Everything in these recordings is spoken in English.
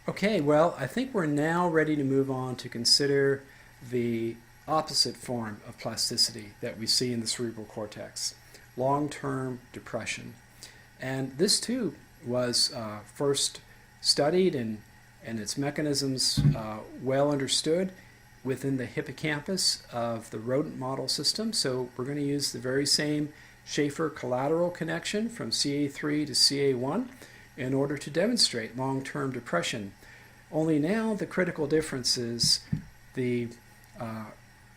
Okay, well, I think we're now ready to move on to consider the opposite form of plasticity that we see in the cerebral cortex, long-term depression. And this too was first studied and its mechanisms well understood within the hippocampus of the rodent model system. So we're going to use the very same Schaefer collateral connection from CA3 to CA1 in order to demonstrate long-term depression. Only now the critical difference is the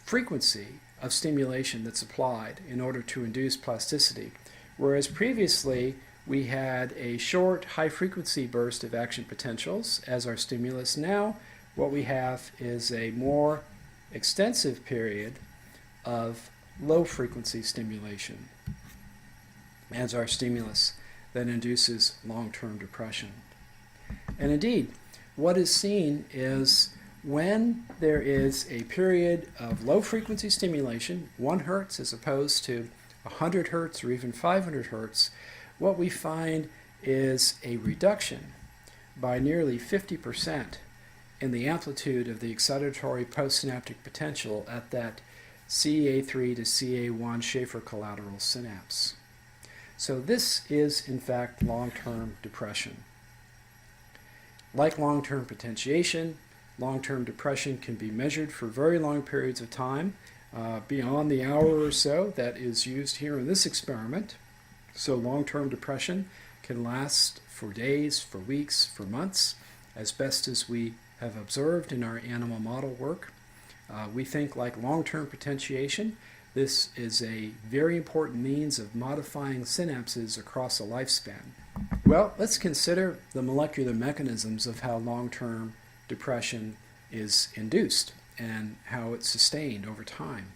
frequency of stimulation that's applied in order to induce plasticity. Whereas previously we had a short high-frequency burst of action potentials as our stimulus, now what we have is a more extensive period of low-frequency stimulation as our stimulus that induces long-term depression. And indeed, what is seen is when there is a period of low-frequency stimulation, 1 hertz as opposed to 100 hertz or even 500 hertz, what we find is a reduction by nearly 50% in the amplitude of the excitatory postsynaptic potential at that CA3 to CA1 Schaefer collateral synapse. So this is, in fact, long-term depression. Like long-term potentiation, long-term depression can be measured for very long periods of time, beyond the hour or so that is used here in this experiment. So long-term depression can last for days, for weeks, for months, as best as we have observed in our animal model work. We think, like long-term potentiation, this is a very important means of modifying synapses across a lifespan. Well, let's consider the molecular mechanisms of how long-term depression is induced and how it's sustained over time.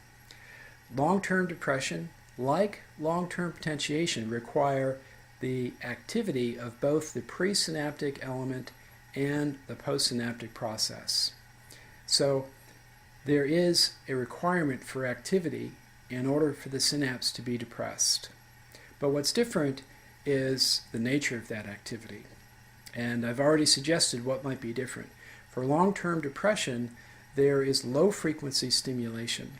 Long-term depression, like long-term potentiation, require the activity of both the presynaptic element and the postsynaptic process. So there is a requirement for activity in order for the synapse to be depressed. But what's different is the nature of that activity. And I've already suggested what might be different. For long-term depression, there is low-frequency stimulation.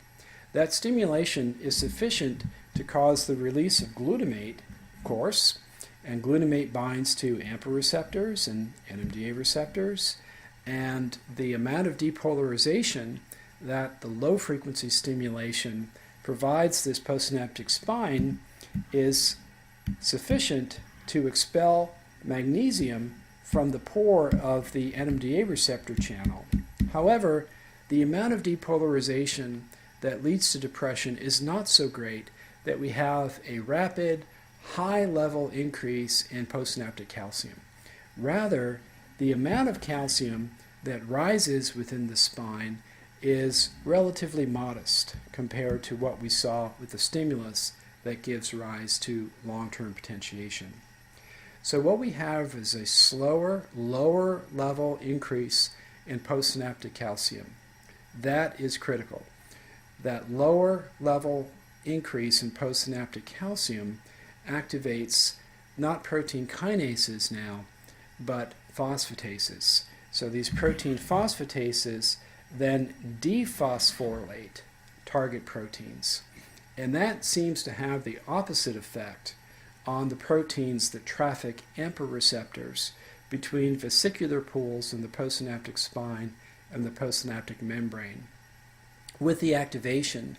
That stimulation is sufficient to cause the release of glutamate, of course, and glutamate binds to AMPA receptors and NMDA receptors, and the amount of depolarization that the low-frequency stimulation provides this postsynaptic spine is sufficient to expel magnesium from the pore of the NMDA receptor channel. However, the amount of depolarization that leads to depression is not so great that we have a rapid, high-level increase in postsynaptic calcium. Rather, the amount of calcium that rises within the spine is relatively modest compared to what we saw with the stimulus that gives rise to long-term potentiation. So what we have is a slower, lower level increase in postsynaptic calcium. That is critical. That lower level increase in postsynaptic calcium activates not protein kinases now, but phosphatases. So these protein phosphatases then dephosphorylate target proteins. And that seems to have the opposite effect on the proteins that traffic AMPA receptors between vesicular pools in the postsynaptic spine and the postsynaptic membrane. With the activation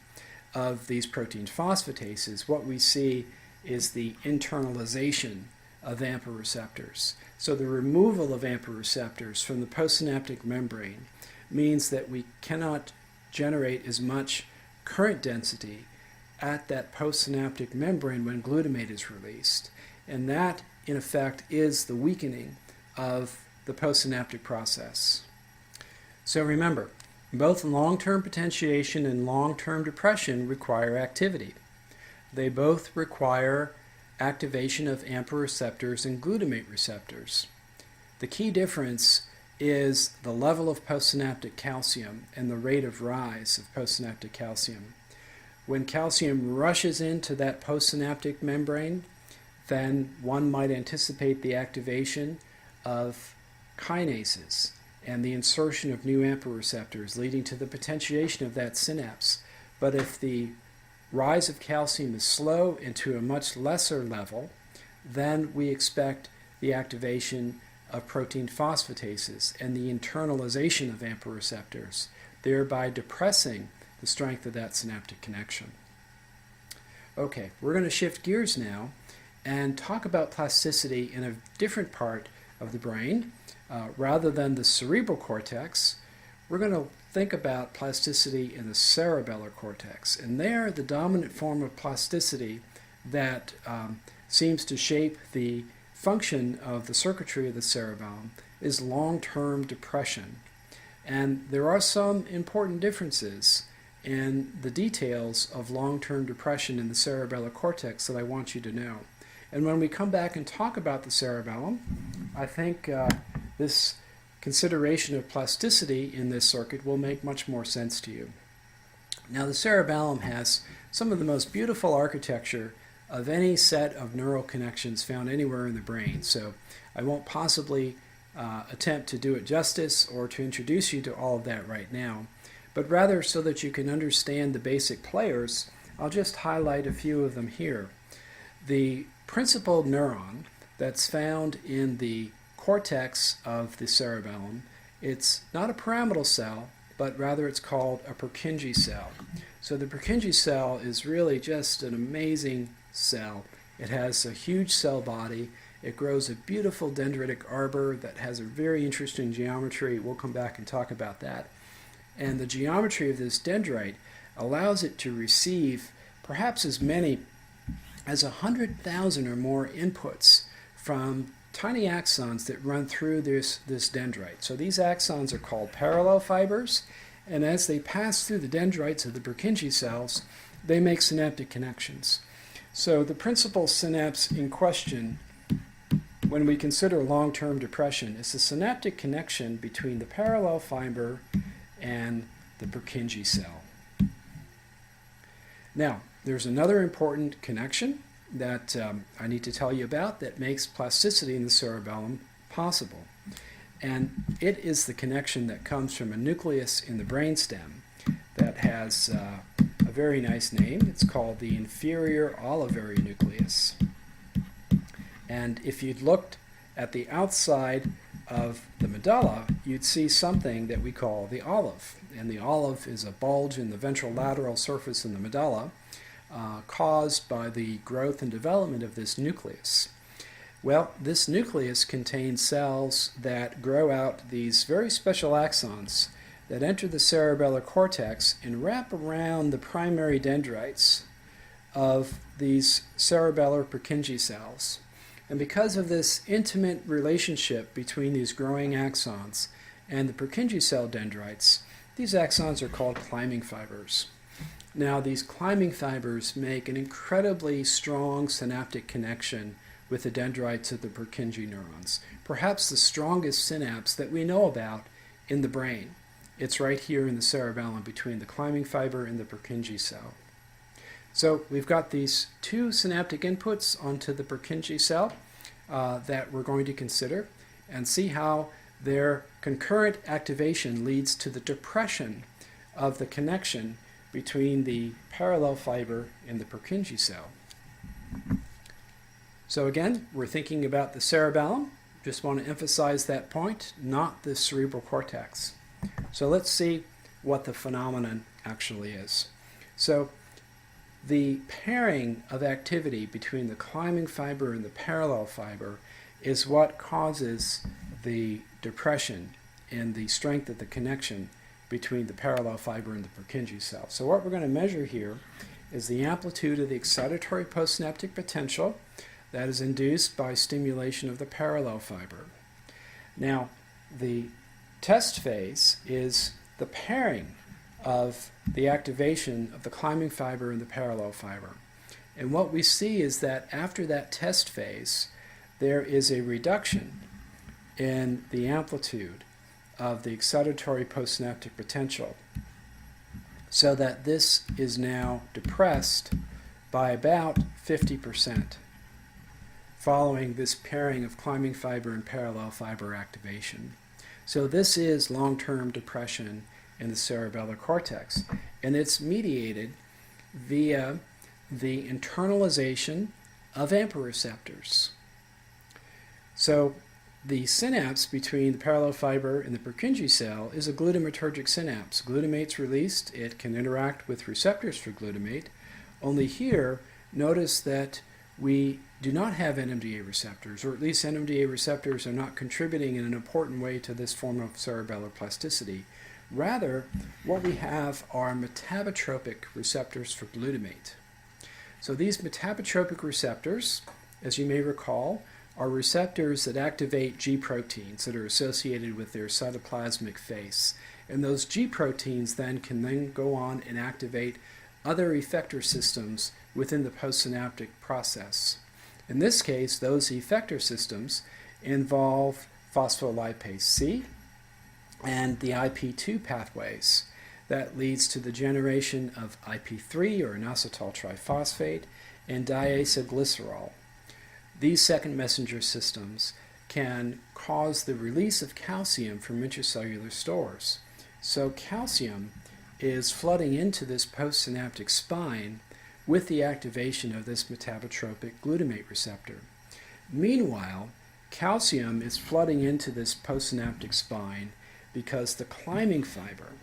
of these protein phosphatases, what we see is the internalization of AMPA receptors. So the removal of AMPA receptors from the postsynaptic membrane means that we cannot generate as much current density at that postsynaptic membrane when glutamate is released. And that, in effect, is the weakening of the postsynaptic process. So remember, both long-term potentiation and long-term depression require activity. They both require activation of AMPA receptors and glutamate receptors. The key difference is the level of postsynaptic calcium and the rate of rise of postsynaptic calcium. When calcium rushes into that postsynaptic membrane, then one might anticipate the activation of kinases and the insertion of new AMPA receptors leading to the potentiation of that synapse. But if the rise of calcium is slow and to a much lesser level, then we expect the activation of protein phosphatases and the internalization of AMPA receptors, thereby depressing the strength of that synaptic connection. Okay, we're going to shift gears now and talk about plasticity in a different part of the brain. Rather than the cerebral cortex, we're going to think about plasticity in the cerebellar cortex. And there, the dominant form of plasticity that seems to shape the function of the circuitry of the cerebellum is long-term depression. And there are some important differences in the details of long-term depression in the cerebellar cortex that I want you to know. And when we come back and talk about the cerebellum, I think this consideration of plasticity in this circuit will make much more sense to you. Now, the cerebellum has some of the most beautiful architecture of any set of neural connections found anywhere in the brain. So I won't possibly attempt to do it justice or to introduce you to all of that right now, but rather so that you can understand the basic players, I'll just highlight a few of them here. The principal neuron that's found in the cortex of the cerebellum, it's not a pyramidal cell, but rather it's called a Purkinje cell. So the Purkinje cell is really just an amazing cell. It has a huge cell body. It grows a beautiful dendritic arbor that has a very interesting geometry. We'll come back and talk about that. And the geometry of this dendrite allows it to receive perhaps as many as 100,000 or more inputs from tiny axons that run through this dendrite. So these axons are called parallel fibers, and as they pass through the dendrites of the Purkinje cells, they make synaptic connections. So the principal synapse in question when we consider long-term depression is the synaptic connection between the parallel fiber and the Purkinje cell. Now, there's another important connection that I need to tell you about that makes plasticity in the cerebellum possible. And it is the connection that comes from a nucleus in the brainstem that has a very nice name. It's called the inferior olivary nucleus. And if you'd looked at the outside of the medulla, you'd see something that we call the olive. And the olive is a bulge in the ventrolateral surface in the medulla caused by the growth and development of this nucleus. Well, this nucleus contains cells that grow out these very special axons that enter the cerebellar cortex and wrap around the primary dendrites of these cerebellar Purkinje cells. And because of this intimate relationship between these growing axons and the Purkinje cell dendrites, these axons are called climbing fibers. Now, these climbing fibers make an incredibly strong synaptic connection with the dendrites of the Purkinje neurons, perhaps the strongest synapse that we know about in the brain. It's right here in the cerebellum between the climbing fiber and the Purkinje cell. So we've got these two synaptic inputs onto the Purkinje cell that we're going to consider and see how their concurrent activation leads to the depression of the connection between the parallel fiber and the Purkinje cell. So again, we're thinking about the cerebellum. Just want to emphasize that point, not the cerebral cortex. So let's see what the phenomenon actually is. So the pairing of activity between the climbing fiber and the parallel fiber is what causes the depression in the strength of the connection between the parallel fiber and the Purkinje cell. So what we're going to measure here is the amplitude of the excitatory postsynaptic potential that is induced by stimulation of the parallel fiber. Now, the test phase is the pairing of the activation of the climbing fiber and the parallel fiber. And what we see is that after that test phase, there is a reduction in the amplitude of the excitatory postsynaptic potential, so that this is now depressed by about 50%. following this pairing of climbing fiber and parallel fiber activation. So this is long-term depression in the cerebellar cortex, and it's mediated via the internalization of AMPA receptors. So the synapse between the parallel fiber and the Purkinje cell is a glutamatergic synapse. Glutamate's released, it can interact with receptors for glutamate. Only here, notice that we do not have NMDA receptors, or at least NMDA receptors are not contributing in an important way to this form of cerebellar plasticity. Rather, what we have are metabotropic receptors for glutamate. So these metabotropic receptors, as you may recall, are receptors that activate G proteins that are associated with their cytoplasmic face. And those G proteins then can go on and activate other effector systems within the postsynaptic process. In this case, those effector systems involve phospholipase C and the IP2 pathways. That leads to the generation of IP3, or inositol triphosphate, and diacylglycerol. These second messenger systems can cause the release of calcium from intracellular stores. So calcium is flooding into this postsynaptic spine with the activation of this metabotropic glutamate receptor. Meanwhile, calcium is flooding into this postsynaptic spine because the climbing fiber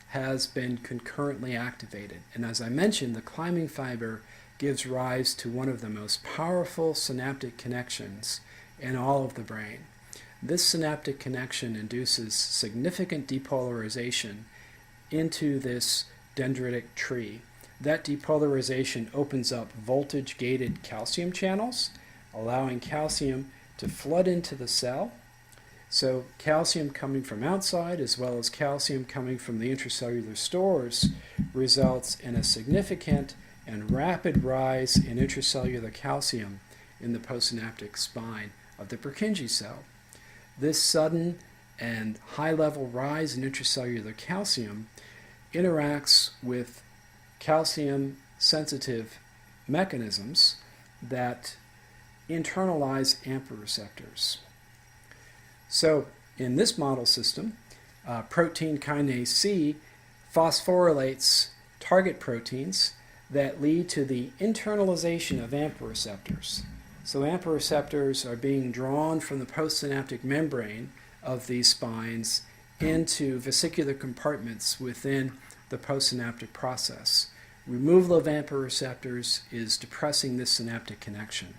has been concurrently activated. And as I mentioned, the climbing fiber gives rise to one of the most powerful synaptic connections in all of the brain. This synaptic connection induces significant depolarization into this dendritic tree. That depolarization opens up voltage-gated calcium channels, allowing calcium to flood into the cell. So calcium coming from outside as well as calcium coming from the intracellular stores results in a significant and rapid rise in intracellular calcium in the postsynaptic spine of the Purkinje cell. This sudden and high-level rise in intracellular calcium interacts with calcium-sensitive mechanisms that internalize AMPA receptors. So in this model system, protein kinase C phosphorylates target proteins that lead to the internalization of AMPA receptors. So AMPA receptors are being drawn from the postsynaptic membrane of these spines into vesicular compartments within the postsynaptic process. Removal of AMPA receptors is depressing this synaptic connection.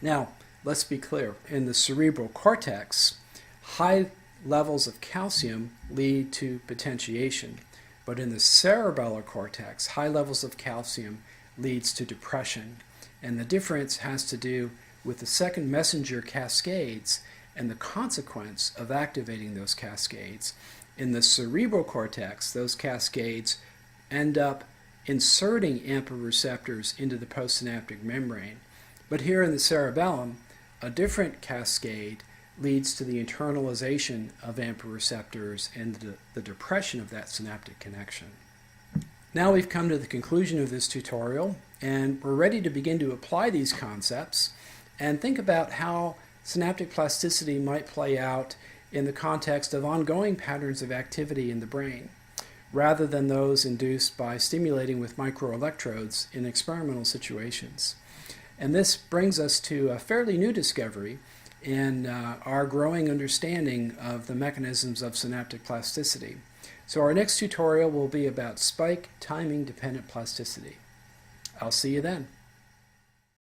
Now, let's be clear. In the cerebral cortex, high levels of calcium lead to potentiation. But in the cerebellar cortex, high levels of calcium leads to depression. And the difference has to do with the second messenger cascades and the consequence of activating those cascades. In the cerebral cortex, those cascades end up inserting AMPA receptors into the postsynaptic membrane. But here in the cerebellum, a different cascade leads to the internalization of AMPA receptors and the depression of that synaptic connection. Now we've come to the conclusion of this tutorial, and we're ready to begin to apply these concepts and think about how synaptic plasticity might play out in the context of ongoing patterns of activity in the brain, rather than those induced by stimulating with microelectrodes in experimental situations. And this brings us to a fairly new discovery in our growing understanding of the mechanisms of synaptic plasticity. So our next tutorial will be about spike timing dependent plasticity. I'll see you then.